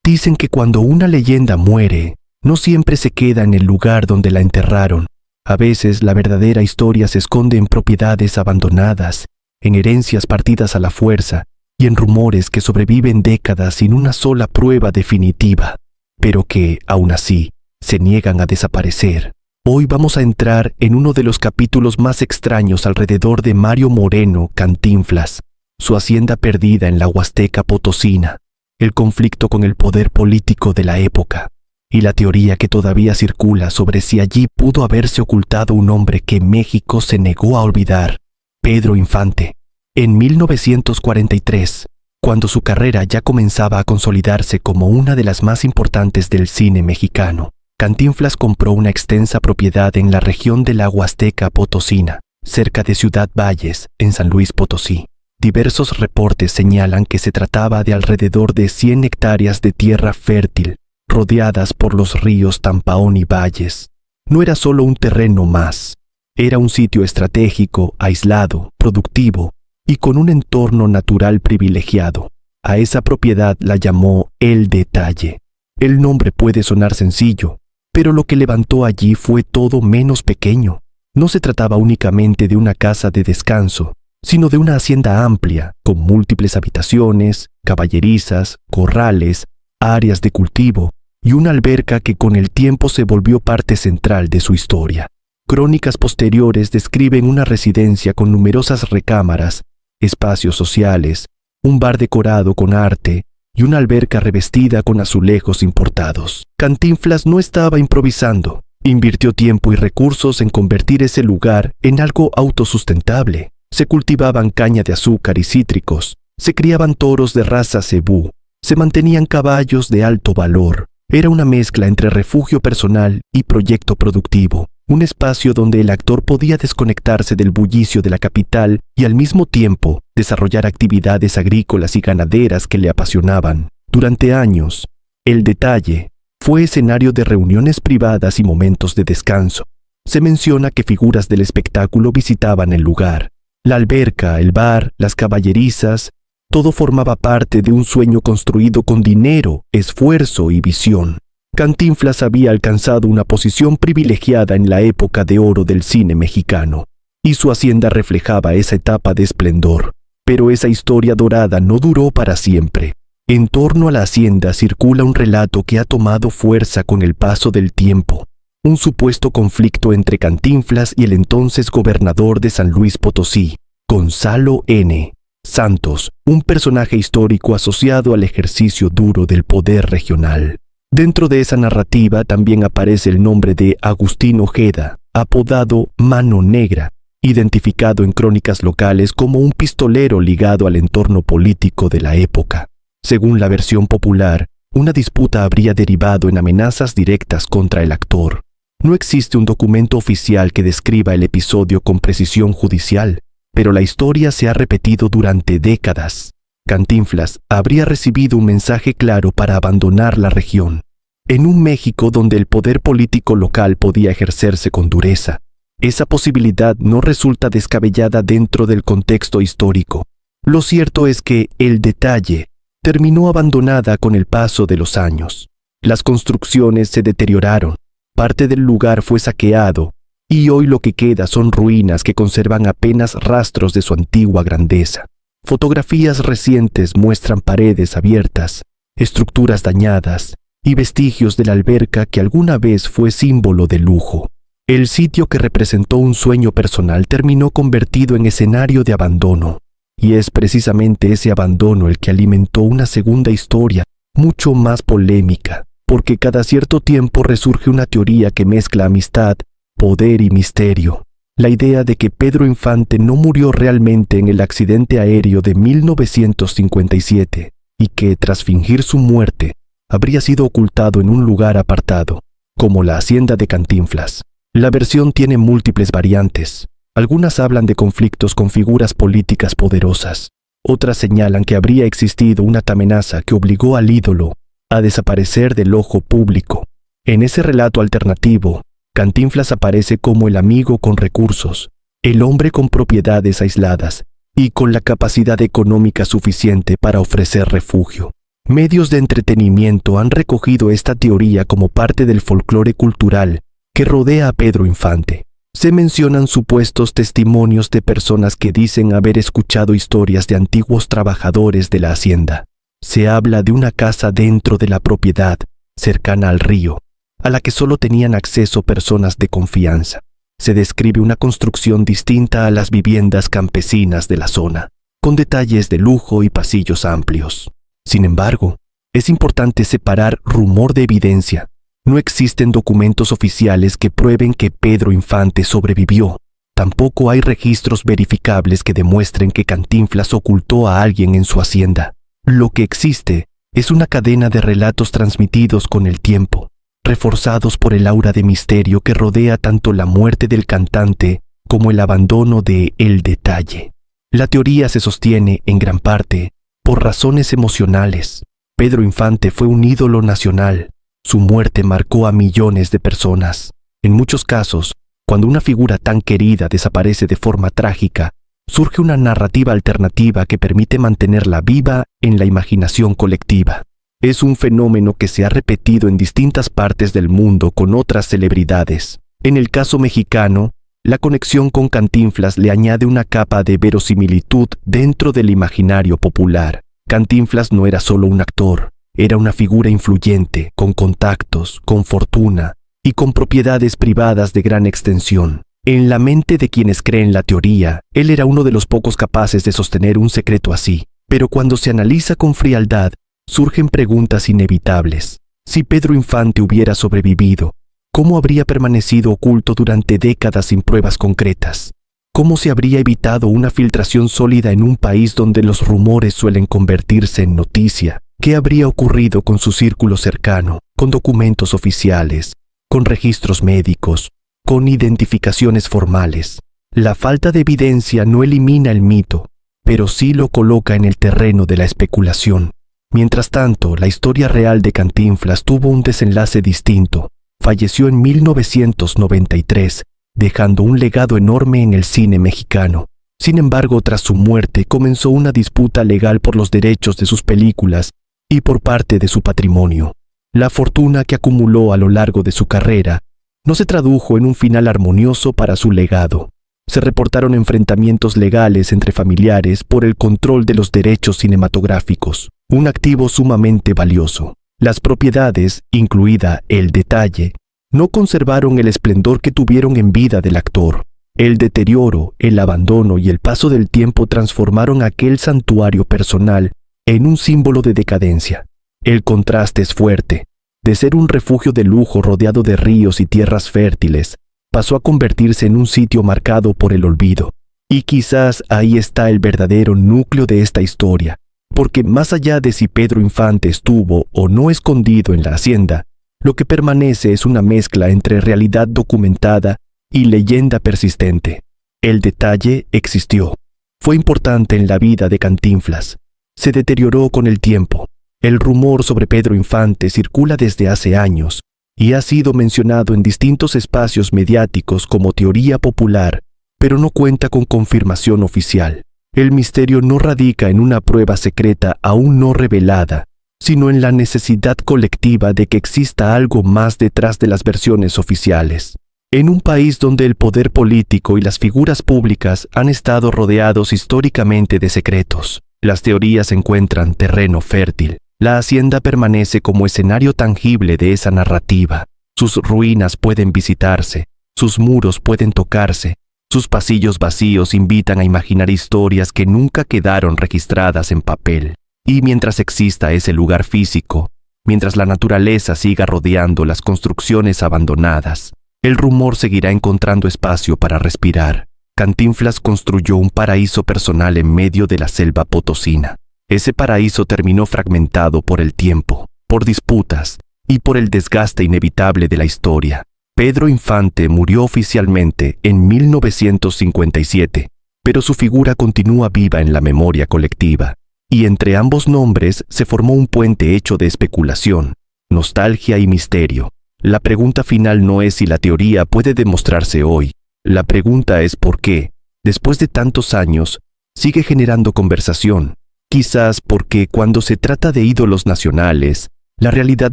Dicen que cuando una leyenda muere, no siempre se queda en el lugar donde la enterraron. A veces la verdadera historia se esconde en propiedades abandonadas, en herencias partidas a la fuerza y en rumores que sobreviven décadas sin una sola prueba definitiva, pero que, aún así, se niegan a desaparecer. Hoy vamos a entrar en uno de los capítulos más extraños alrededor de Mario Moreno Cantinflas, su hacienda perdida en la Huasteca Potosina, el conflicto con el poder político de la época, y la teoría que todavía circula sobre si allí pudo haberse ocultado un hombre que México se negó a olvidar, Pedro Infante. En 1943, cuando su carrera ya comenzaba a consolidarse como una de las más importantes del cine mexicano, Cantinflas compró una extensa propiedad en la región de la Huasteca Potosina, cerca de Ciudad Valles, en San Luis Potosí. Diversos reportes señalan que se trataba de alrededor de 100 hectáreas de tierra fértil, rodeadas por los ríos Tampaón y Valles. No era solo un terreno más, era un sitio estratégico, aislado, productivo y con un entorno natural privilegiado. A esa propiedad la llamó El Detalle. El nombre puede sonar sencillo, pero lo que levantó allí fue todo menos pequeño. No se trataba únicamente de una casa de descanso, sino de una hacienda amplia, con múltiples habitaciones, caballerizas, corrales, áreas de cultivo y una alberca que con el tiempo se volvió parte central de su historia. Crónicas posteriores describen una residencia con numerosas recámaras, espacios sociales, un bar decorado con arte y una alberca revestida con azulejos importados. Cantinflas no estaba improvisando, invirtió tiempo y recursos en convertir ese lugar en algo autosustentable. Se cultivaban caña de azúcar y cítricos, se criaban toros de raza cebú, se mantenían caballos de alto valor. Era una mezcla entre refugio personal y proyecto productivo, un espacio donde el actor podía desconectarse del bullicio de la capital y al mismo tiempo desarrollar actividades agrícolas y ganaderas que le apasionaban. Durante años, El Detalle fue escenario de reuniones privadas y momentos de descanso. Se menciona que figuras del espectáculo visitaban el lugar. La alberca, el bar, las caballerizas, todo formaba parte de un sueño construido con dinero, esfuerzo y visión. Cantinflas había alcanzado una posición privilegiada en la época de oro del cine mexicano, y su hacienda reflejaba esa etapa de esplendor. Pero esa historia dorada no duró para siempre. En torno a la hacienda circula un relato que ha tomado fuerza con el paso del tiempo. Un supuesto conflicto entre Cantinflas y el entonces gobernador de San Luis Potosí, Gonzalo N. Santos, un personaje histórico asociado al ejercicio duro del poder regional. Dentro de esa narrativa también aparece el nombre de Agustín Ojeda, apodado Mano Negra, identificado en crónicas locales como un pistolero ligado al entorno político de la época. Según la versión popular, una disputa habría derivado en amenazas directas contra el actor. No existe un documento oficial que describa el episodio con precisión judicial, pero la historia se ha repetido durante décadas. Cantinflas habría recibido un mensaje claro para abandonar la región. En un México donde el poder político local podía ejercerse con dureza, esa posibilidad no resulta descabellada dentro del contexto histórico. Lo cierto es que El Detalle terminó abandonada con el paso de los años. Las construcciones se deterioraron, parte del lugar fue saqueado, y hoy lo que queda son ruinas que conservan apenas rastros de su antigua grandeza. Fotografías recientes muestran paredes abiertas, estructuras dañadas y vestigios de la alberca que alguna vez fue símbolo de lujo. El sitio que representó un sueño personal terminó convertido en escenario de abandono, y es precisamente ese abandono el que alimentó una segunda historia mucho más polémica, porque cada cierto tiempo resurge una teoría que mezcla amistad, poder y misterio. La idea de que Pedro Infante no murió realmente en el accidente aéreo de 1957 y que, tras fingir su muerte, habría sido ocultado en un lugar apartado, como la hacienda de Cantinflas. La versión tiene múltiples variantes. Algunas hablan de conflictos con figuras políticas poderosas. Otras señalan que habría existido una amenaza que obligó al ídolo a desaparecer del ojo público. En ese relato alternativo, Cantinflas aparece como el amigo con recursos, el hombre con propiedades aisladas y con la capacidad económica suficiente para ofrecer refugio. Medios de entretenimiento han recogido esta teoría como parte del folclore cultural que rodea a Pedro Infante. Se mencionan supuestos testimonios de personas que dicen haber escuchado historias de antiguos trabajadores de la hacienda. Se habla de una casa dentro de la propiedad, cercana al río, a la que solo tenían acceso personas de confianza. Se describe una construcción distinta a las viviendas campesinas de la zona, con detalles de lujo y pasillos amplios. Sin embargo, es importante separar rumor de evidencia. No existen documentos oficiales que prueben que Pedro Infante sobrevivió. Tampoco hay registros verificables que demuestren que Cantinflas ocultó a alguien en su hacienda. Lo que existe es una cadena de relatos transmitidos con el tiempo, reforzados por el aura de misterio que rodea tanto la muerte del cantante como el abandono de El Detalle. La teoría se sostiene, en gran parte, por razones emocionales. Pedro Infante fue un ídolo nacional. Su muerte marcó a millones de personas. En muchos casos, cuando una figura tan querida desaparece de forma trágica, surge una narrativa alternativa que permite mantenerla viva en la imaginación colectiva. Es un fenómeno que se ha repetido en distintas partes del mundo con otras celebridades. En el caso mexicano, la conexión con Cantinflas le añade una capa de verosimilitud dentro del imaginario popular. Cantinflas no era solo un actor, era una figura influyente, con contactos, con fortuna y con propiedades privadas de gran extensión. En la mente de quienes creen la teoría, él era uno de los pocos capaces de sostener un secreto así. Pero cuando se analiza con frialdad, surgen preguntas inevitables. Si Pedro Infante hubiera sobrevivido, ¿cómo habría permanecido oculto durante décadas sin pruebas concretas? ¿Cómo se habría evitado una filtración sólida en un país donde los rumores suelen convertirse en noticia? ¿Qué habría ocurrido con su círculo cercano, con documentos oficiales, con registros médicos, con identificaciones formales? La falta de evidencia no elimina el mito, pero sí lo coloca en el terreno de la especulación. Mientras tanto, la historia real de Cantinflas tuvo un desenlace distinto. Falleció en 1993, dejando un legado enorme en el cine mexicano. Sin embargo, tras su muerte comenzó una disputa legal por los derechos de sus películas y por parte de su patrimonio. La fortuna que acumuló a lo largo de su carrera no se tradujo en un final armonioso para su legado. Se reportaron enfrentamientos legales entre familiares por el control de los derechos cinematográficos, un activo sumamente valioso. Las propiedades, incluida El Detalle, no conservaron el esplendor que tuvieron en vida del actor. El deterioro, el abandono y el paso del tiempo transformaron aquel santuario personal en un símbolo de decadencia. El contraste es fuerte. De ser un refugio de lujo rodeado de ríos y tierras fértiles, pasó a convertirse en un sitio marcado por el olvido. Y quizás ahí está el verdadero núcleo de esta historia, porque más allá de si Pedro Infante estuvo o no escondido en la hacienda, lo que permanece es una mezcla entre realidad documentada y leyenda persistente. El Detalle existió. Fue importante en la vida de Cantinflas. Se deterioró con el tiempo. El rumor sobre Pedro Infante circula desde hace años y ha sido mencionado en distintos espacios mediáticos como teoría popular, pero no cuenta con confirmación oficial. El misterio no radica en una prueba secreta aún no revelada, sino en la necesidad colectiva de que exista algo más detrás de las versiones oficiales. En un país donde el poder político y las figuras públicas han estado rodeados históricamente de secretos, las teorías encuentran terreno fértil. La hacienda permanece como escenario tangible de esa narrativa. Sus ruinas pueden visitarse, sus muros pueden tocarse, sus pasillos vacíos invitan a imaginar historias que nunca quedaron registradas en papel. Y mientras exista ese lugar físico, mientras la naturaleza siga rodeando las construcciones abandonadas, el rumor seguirá encontrando espacio para respirar. Cantinflas construyó un paraíso personal en medio de la selva potosina. Ese paraíso terminó fragmentado por el tiempo, por disputas y por el desgaste inevitable de la historia. Pedro Infante murió oficialmente en 1957, pero su figura continúa viva en la memoria colectiva. Y entre ambos nombres se formó un puente hecho de especulación, nostalgia y misterio. La pregunta final no es si la teoría puede demostrarse hoy. La pregunta es por qué, después de tantos años, sigue generando conversación, Quizás porque cuando se trata de ídolos nacionales, la realidad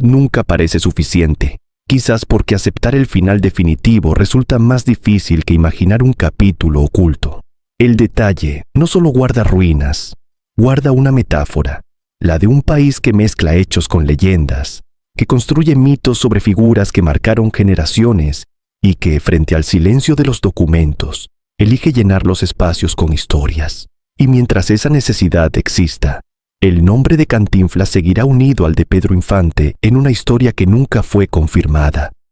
nunca parece suficiente. Quizás porque aceptar el final definitivo resulta más difícil que imaginar un capítulo oculto. El detalle no solo guarda ruinas, guarda una metáfora, la de un país que mezcla hechos con leyendas, que construye mitos sobre figuras que marcaron generaciones y que, frente al silencio de los documentos, elige llenar los espacios con historias. Y mientras esa necesidad exista, el nombre de Cantinflas seguirá unido al de Pedro Infante en una historia que nunca fue confirmada.